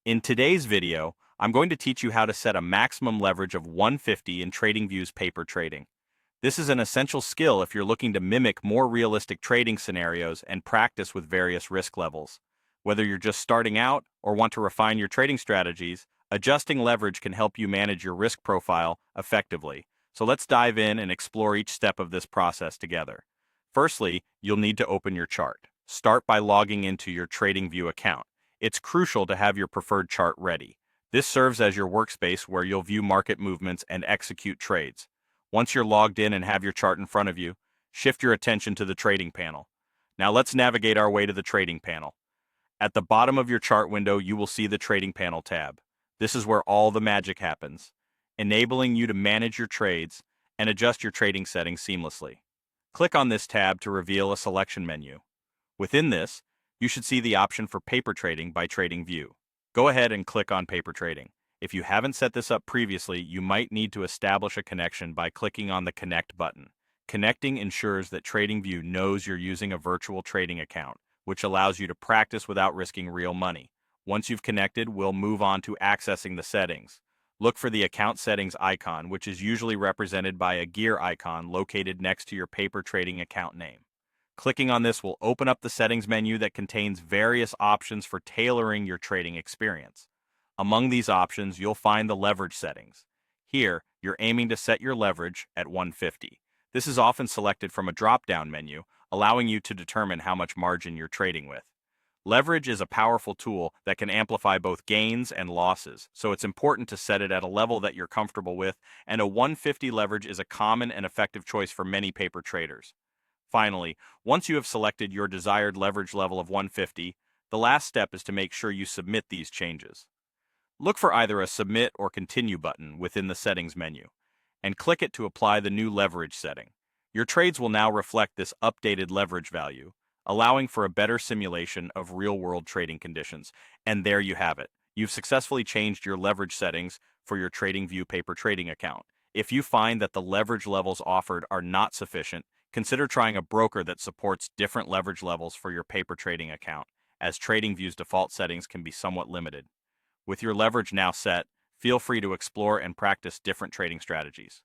In today's video, I'm going to teach you how to set a maximum leverage of 150 in TradingView's paper trading. This is an essential skill if you're looking to mimic more realistic trading scenarios and practice with various risk levels. Whether you're just starting out or want to refine your trading strategies, adjusting leverage can help you manage your risk profile effectively. So let's dive in and explore each step of this process together. Firstly, you'll need to open your chart. Start by logging into your TradingView account. It's crucial to have your preferred chart ready. This serves as your workspace where you'll view market movements and execute trades. Once you're logged in and have your chart in front of you, shift your attention to the trading panel. Now let's navigate our way to the trading panel. At the bottom of your chart window, you will see the Trading Panel tab. This is where all the magic happens, enabling you to manage your trades and adjust your trading settings seamlessly. Click on this tab to reveal a selection menu. Within this, you should see the option for paper trading by TradingView. Go ahead and click on paper trading. If you haven't set this up previously, you might need to establish a connection by clicking on the Connect button. Connecting ensures that TradingView knows you're using a virtual trading account, which allows you to practice without risking real money. Once you've connected, we'll move on to accessing the settings. Look for the account settings icon, which is usually represented by a gear icon located next to your paper trading account name. Clicking on this will open up the settings menu that contains various options for tailoring your trading experience. Among these options, you'll find the leverage settings. Here, you're aiming to set your leverage at 150. This is often selected from a drop-down menu, allowing you to determine how much margin you're trading with. Leverage is a powerful tool that can amplify both gains and losses, so it's important to set it at a level that you're comfortable with, and a 150 leverage is a common and effective choice for many paper traders. Finally, once you have selected your desired leverage level of 150, the last step is to make sure you submit these changes. Look for either a Submit or Continue button within the settings menu, and click it to apply the new leverage setting. Your trades will now reflect this updated leverage value, allowing for a better simulation of real-world trading conditions. And there you have it. You've successfully changed your leverage settings for your TradingView paper trading account. If you find that the leverage levels offered are not sufficient, consider trying a broker that supports different leverage levels for your paper trading account, as TradingView's default settings can be somewhat limited. With your leverage now set, feel free to explore and practice different trading strategies.